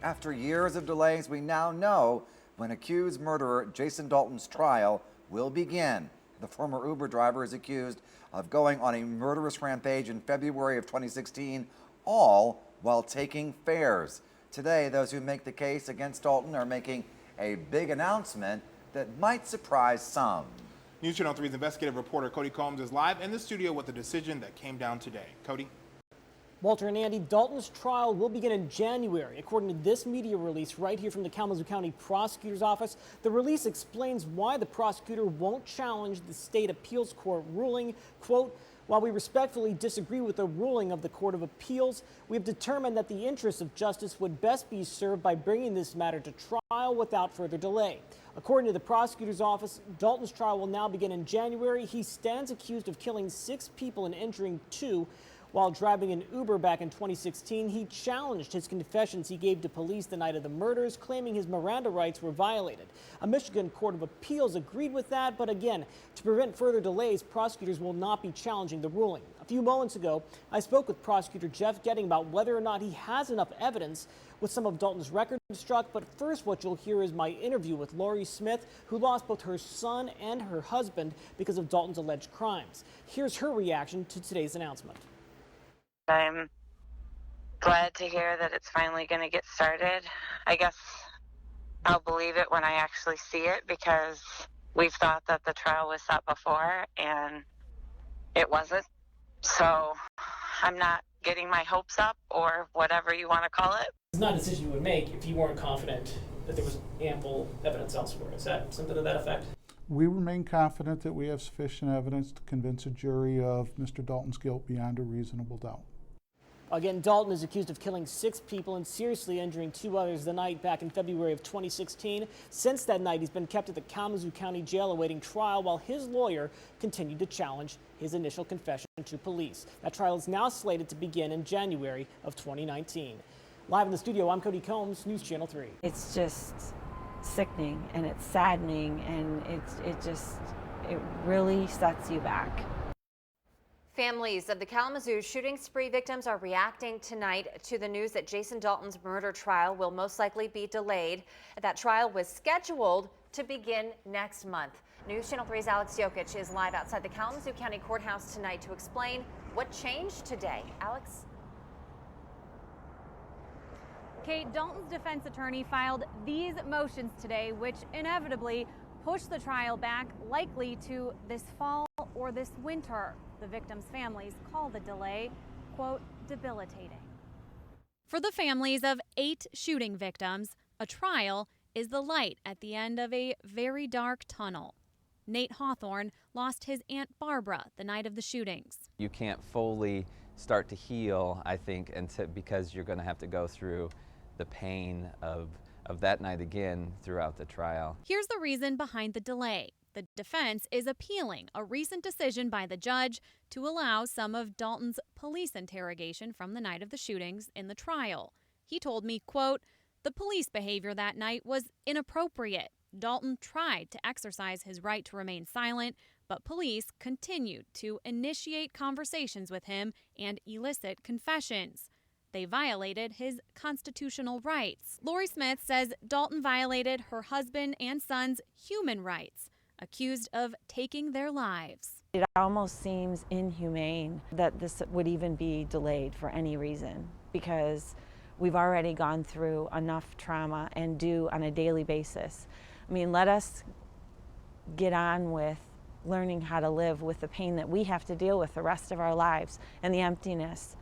After years of delays, we now know when accused murderer Jason Dalton's trial will begin. The former Uber driver is accused of going on a murderous rampage in February of 2016, all while taking fares. Today, those who make the case against Dalton are making a big announcement that might surprise some. News Channel 3's investigative reporter Cody Combs is live in the studio with the decision that came down today. Cody? Walter and Andy, Dalton's trial will begin in January. According to this media release right here from the Kalamazoo County Prosecutor's Office, the release explains why the prosecutor won't challenge the state appeals court ruling. Quote, while we respectfully disagree with the ruling of the Court of Appeals, we have determined that the interests of justice would best be served by bringing this matter to trial without further delay. According to the prosecutor's office, Dalton's trial will now begin in January. He stands accused of killing 6 people and injuring 2 while driving an Uber back in 2016. He challenged his confessions he gave to police the night of the murders, claiming his Miranda rights were violated. A Michigan Court of Appeals agreed with that, but again, to prevent further delays, prosecutors will not be challenging the ruling. A few moments ago, I spoke with prosecutor Jeff Getting about whether or not he has enough evidence with some of Dalton's records struck. But first, what you'll hear is my interview with Lori Smith, who lost both her son and her husband because of Dalton's alleged crimes. Here's her reaction to today's announcement. I'm glad to hear that it's finally going to get started. I guess I'll believe it when I actually see it, because we've thought that the trial was set before and it wasn't. So I'm not getting my hopes up, or whatever you want to call it. It's not a decision you would make if you weren't confident that there was ample evidence elsewhere. Is that something to that effect? We remain confident that we have sufficient evidence to convince a jury of Mr. Dalton's guilt beyond a reasonable doubt. Again, Dalton is accused of killing 6 people and seriously injuring 2 others the night back in February of 2016. Since that night, he's been kept at the Kalamazoo County Jail awaiting trial, while his lawyer continued to challenge his initial confession to police. That trial is now slated to begin in January of 2019. Live in the studio, I'm Cody Combs, News Channel 3. It's just sickening and it's saddening, and it really sets you back. Families of the Kalamazoo shooting spree victims are reacting tonight to the news that Jason Dalton's murder trial will most likely be delayed. That trial was scheduled to begin next month. News Channel 3's Alex Jokic is live outside the Kalamazoo County Courthouse tonight to explain what changed today. Alex? Kate, Dalton's defense attorney filed these motions today, which inevitably push the trial back, likely to this fall or this winter. The victims' families call the delay, quote, debilitating. For the families of 8 shooting victims, a trial is the light at the end of a very dark tunnel. Nate Hawthorne lost his Aunt Barbara the night of the shootings. You can't fully start to heal, I think, because you're going to have to go through the pain of that night again throughout the trial. Here's the reason behind the delay. The defense is appealing a recent decision by the judge to allow some of Dalton's police interrogation from the night of the shootings in the trial. He told me, quote, the police behavior that night was inappropriate. Dalton tried to exercise his right to remain silent, but police continued to initiate conversations with him and elicit confessions. They violated his constitutional rights. Lori Smith says Dalton violated her husband and son's human rights, accused of taking their lives. It almost seems inhumane that this would even be delayed for any reason, because we've already gone through enough trauma and do on a daily basis. I mean, let us get on with learning how to live with the pain that we have to deal with the rest of our lives and the emptiness.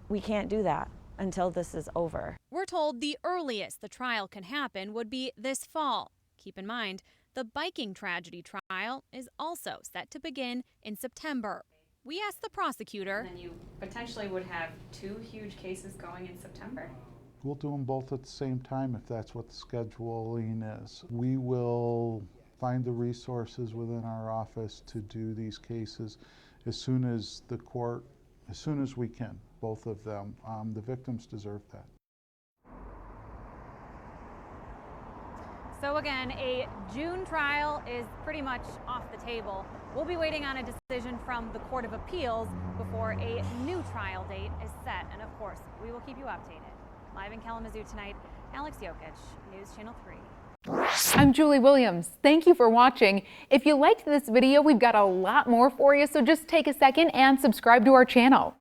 We can't do that until this is over. We're told the earliest the trial can happen would be this fall. Keep in mind, the biking tragedy trial is also set to begin in September. We asked the prosecutor. And then you potentially would have 2 huge cases going in September. We'll do them both at the same time if that's what the scheduling is. We will find the resources within our office to do these cases as soon as we can, both of them. The victims deserve that. So again, a June trial is pretty much off the table. We'll be waiting on a decision from the Court of Appeals before a new trial date is set. And of course, we will keep you updated. Live in Kalamazoo tonight, Alex Jokic, News Channel 3. I'm Julie Williams. Thank you for watching. If you liked this video, we've got a lot more for you, so just take a second and subscribe to our channel.